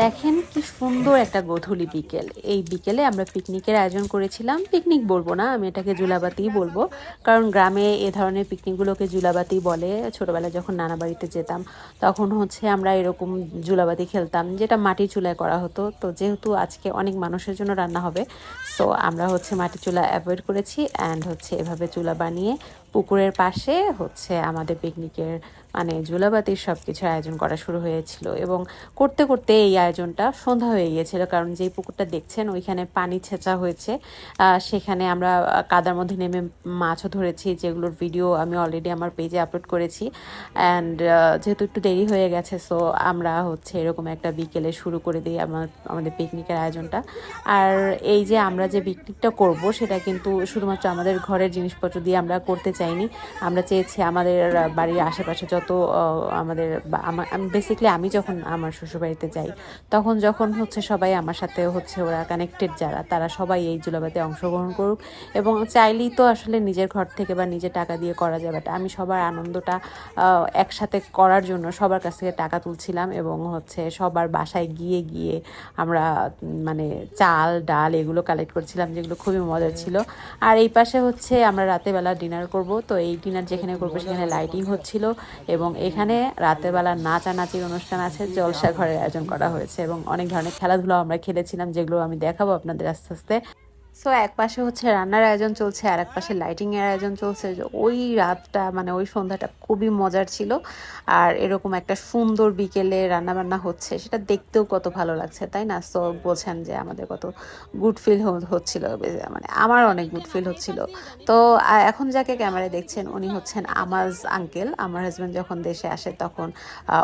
দেখেন কি সুন্দর একটা গোধূলি বিকেল। এই বিকেলে আমরা পিকনিকের আয়োজন করেছিলাম। পিকনিক বলবো না, আমি এটাকে জুলাবাতিই বলবো, কারণ গ্রামে এ ধরনের পিকনিকগুলোকে জুলাবাতি বলে। ছোটবেলায় যখন নানা বাড়িতে যেতাম তখন হচ্ছে আমরা এরকম জুলাবাতি খেলতাম, যেটা মাটির চুলায় করা হতো। তো যেহেতু আজকে অনেক মানুষের জন্য রান্না হবে, সো আমরা হচ্ছে মাটির চুলা অ্যাভয়েড করেছি অ্যান্ড হচ্ছে এভাবে চুলা বানিয়ে পুকুরের পাশে হচ্ছে আমাদের পিকনিকের মানে জুলাবাতির সব কিছুর আয়োজন করা শুরু হয়েছিল। এবং করতে করতে এই আয়োজনটা সন্ধ্যা হয়ে গিয়েছিল, কারণ যেই পুকুরটা দেখছেন ওইখানে পানি ছেঁচা হয়েছে। সেখানে আমরা কাদার মধ্যে নেমে মাছও ধরেছি, যেগুলোর ভিডিও আমি অলরেডি আমার পেজে আপলোড করেছি। অ্যান্ড যেহেতু একটু দেরি হয়ে গেছে, সো আমরা হচ্ছে এরকম একটা বিকেলে শুরু করে দিই আমাদের পিকনিকের আয়োজনটা। আর এই যে আমরা যে পিকনিকটা করব সেটা কিন্তু শুধুমাত্র আমাদের ঘরের জিনিসপত্র দিয়ে আমরা করতে চাইনি। আমরা চেয়েছি আমাদের বাড়ির আশেপাশে যত আমাদের বেসিক্যালি আমি যখন আমার শ্বশুরবাড়িতে যাই তখন যখন হচ্ছে সবাই আমার সাথে হচ্ছে ওরা কানেক্টেড যারা, তারা সবাই এই জুলাবাতে অংশগ্রহণ করুক। এবং চাইলেই তো আসলে নিজের ঘর থেকে বা নিজের টাকা দিয়ে করা যায়, বাট আমি সবার আনন্দটা একসাথে করার জন্য সবার কাছ থেকে টাকা তুলছিলাম এবং হচ্ছে সবার বাসায় গিয়ে গিয়ে আমরা মানে চাল ডাল এগুলো কালেক্ট করছিলাম, যেগুলো খুবই মজার ছিল। আর এই পাশে হচ্ছে আমরা রাতেরবেলা ডিনার করব। তো এই ডিনার যেখানে করবো সেখানে লাইটিং হচ্ছিল এবং এখানে রাতেরবেলা নাচানাচির অনুষ্ঠান আছে, জলসা ঘরের আয়োজন করা হয়েছে এবং অনেক ধরনের খেলাধুলো আমরা খেলেছিলাম, যেগুলো আমি দেখাবো আপনাদের আস্তে আস্তে। সো এক পাশে হচ্ছে রান্নার আয়োজন চলছে আর এক পাশে লাইটিংয়ের আয়োজন চলছে। ওই রাতটা মানে ওই সন্ধ্যাটা খুবই মজার ছিল। আর এরকম একটা সুন্দর বিকেলে রান্নাবান্না হচ্ছে, সেটা দেখতেও কত ভালো লাগছে, তাই না? সো বলছেন যে আমাদের কত গুড ফিল হচ্ছিল, মানে আমার অনেক গুড ফিল হচ্ছিল। তো এখন যাকে ক্যামেরায় দেখছেন উনি হচ্ছেন আমাজ আঙ্কেল। আমার হাজব্যান্ড যখন দেশে আসে তখন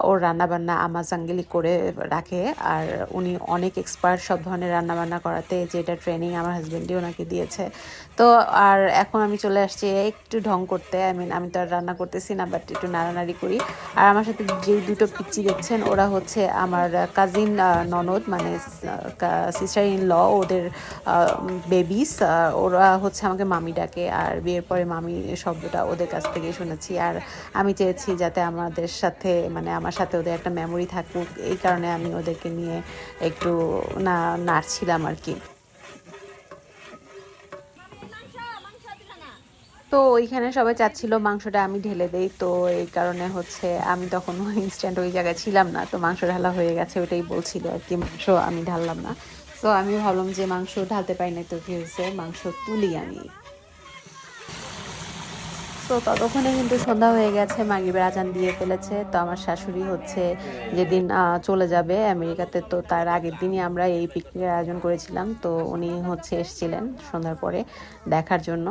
ওর রান্নাবান্না আমাজ আঙ্কেলই করে রাখে। আর উনি অনেক এক্সপার্ট সব ধরনের রান্নাবান্না করাতে, যেটা ট্রেনিং আমার হাজব্যান্ডই ওনাকে দিয়েছে। তো আর এখন আমি চলে আসছি একটু ঢং করতে। আমি তো আর রান্না করতেছি না, বাট একটু নাড়ানাড়ি করি। আর আমার সাথে যেই দুটো পিচ্চি দেখছেন ওরা হচ্ছে আমার কাজিন ননদ, মানে সিস্টার ইন ল, ওদের বেবিস। ওরা হচ্ছে আমাকে মামি ডাকে, আর বিয়ের পরে মামি শব্দটা ওদের কাছ থেকেই শুনেছি। আর আমি চেয়েছি যাতে আমাদের সাথে মানে আমার সাথে ওদের একটা মেমোরি থাকুক, এই কারণে আমি ওদেরকে নিয়ে একটু নাড়ছিলাম আর কি। তো ওইখানে সবাই চাচ্ছিল মাংসটা আমি ঢেলে দেই, তো এই কারণে হচ্ছে আমি তখন ইনস্ট্যান্ট ওই জায়গায় ছিলাম না, তো মাংস ঢালা হয়ে গেছে ওইটাই বলছিল আর কি, মাংস আমি ঢাললাম না। তো আমি ভাবলাম যে মাংস ঢালতে পারি না, তো কি হয়েছে, মাংস তুলি আমি। তো ততক্ষণে কিন্তু সন্ধ্যা হয়ে গেছে, মাগরিবের আজান দিয়ে ফেলেছে। তো আমার শাশুড়ি হচ্ছে যেদিন চলে যাবে আমেরিকাতে, তো তার আগের দিনই আমরা এই পিকনিকের আয়োজন করেছিলাম। তো উনি হচ্ছে এসেছিলেন সন্ধ্যার পরে দেখার জন্য।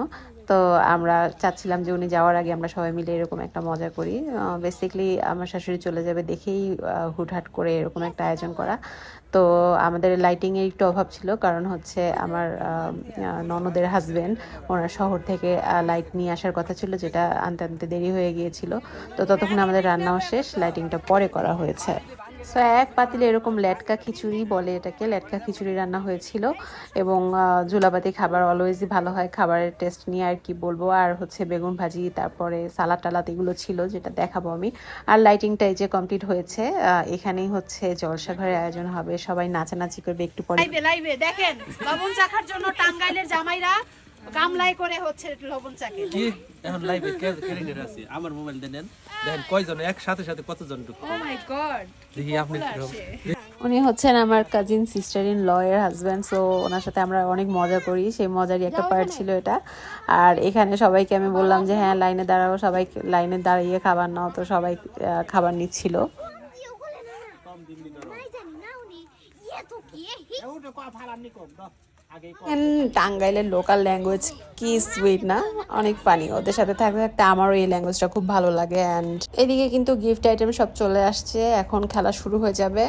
তো আমরা চাচ্ছিলাম যে উনি যাওয়ার আগে আমরা সবাই মিলে এরকম একটা মজা করি। বেসিক্যালি আমার শাশুড়ি চলে যাবে দেখেই হুটহাট করে এরকম একটা আয়োজন করা। তো আমাদের লাইটিংয়ের একটু অভাব ছিল, কারণ হচ্ছে আমার ননদের হাজব্যান্ড ওনার শহর থেকে লাইট নিয়ে আসার কথা ছিল, যেটা আনতে আনতে দেরি হয়ে গিয়েছিল। তো ততক্ষণ আমাদের রান্নাও শেষ, লাইটিংটা পরে করা হয়েছে। সো এক পাতিলে এরকম লেটকা খিচুড়ি বলে এটাকে, লেটকা খিচুড়ি রান্না হয়েছিল। এবং জুলাবাতি খাবার অলওয়েজই ভালো হয়, খাবারের টেস্ট নিয়ে আর কি বলবো। আর হচ্ছে বেগুন ভাজি, তারপরে সালাদ টালাদ এগুলো ছিল, যেটা দেখাবো আমি। আর লাইটিংটা এই যে কমপ্লিট হয়েছে। এখানেই হচ্ছে জলসা ঘরের আয়োজন হবে, সবাই নাচানাচি করবে একটু পরে। লাইভে লাইভে দেখেন লবণ চাখার জন্য টাঙ্গাইলের জামাইরা গামলাই করে হচ্ছে লবণ চাকে। কি এখন লাইভে ক্যারেক্টার আছে আমার মোবাইল দেন, দেখেন কয়জন একসাথে সাথে কতজন ঢুকে। ও মাই গড, দেখি আপনি উনি হচ্ছেন আমার কাজিন সিস্টার ইন ল এর হাজব্যান্ড। সো ওনার সাথে আমরা অনেক মজা করি, সেই মজারই একটা পার্ট ছিল এটা। আর এখানে সবাইকে আমি বললাম যে হ্যাঁ লাইনে দাঁড়াবো, সবাই লাইনে দাঁড়িয়ে খাবার নাও, তো সবাই খাবার নিচ্ছিল। টাঙ্গাইলের লোকাল ল্যাঙ্গুয়েজ কি সুইট না, অনেক ফানি। ওদের সাথে থাকতে থাকতে আমারও এই ল্যাঙ্গুয়েজটা খুব ভালো লাগে। অ্যান্ড এদিকে কিন্তু গিফট আইটেম সব চলে আসছে, এখন খেলা শুরু হয়ে যাবে।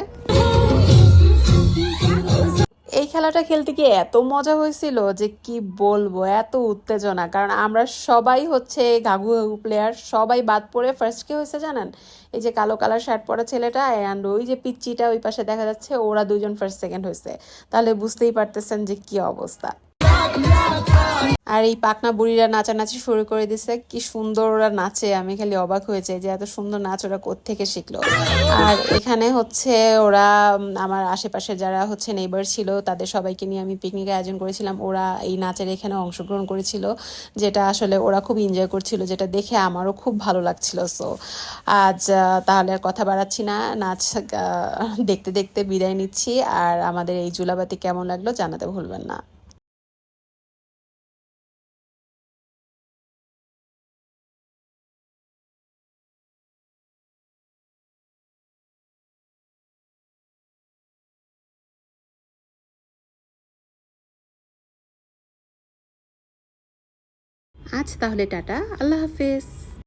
এই খেলাটা খেলতে গিয়ে এত মজা হয়েছিল যে কি বলবো, এত উত্তেজনা, কারণ আমরা সবাই হচ্ছে ঘাঘু ঘাঘু প্লেয়ার, সবাই বাদ পড়ে ফার্স্ট কে হয়েছে জানেন, এই যে কালো কালার শার্ট পরা ছেলেটা অ্যান্ড ওই যে পিচ্চিটা ওই পাশে দেখা যাচ্ছে, ওরা দুজন ফার্স্ট সেকেন্ড হয়েছে। তাহলে বুঝতেই পারতেছেন যে কি অবস্থা। আর এই পাকনা বুড়িরা নাচানাচি শুরু করে দিছে, কি সুন্দর ওরা নাচে, আমি খালি অবাক হয়েছে যে এত সুন্দর নাচ ওরা কোত্থেকে শিখলো। আর এখানে হচ্ছে ওরা আমার আশেপাশে যারা হচ্ছে নেইবার ছিল তাদের সবাইকে নিয়ে আমি পিকনিক আয়োজন করেছিলাম, ওরা এই নাচের এখানে অংশগ্রহণ করেছিল, যেটা আসলে ওরা খুব এনজয় করছিল, যেটা দেখে আমারও খুব ভালো লাগছিল। সো আজ তাহলে আর কথা বাড়াচ্ছি না, নাচ দেখতে দেখতে বিদায় নিচ্ছি। আর আমাদের এই জুলাবাতি কেমন লাগলো জানাতে ভুলবেন না। আজ তাহলে টাটা, আল্লাহ হাফেজ।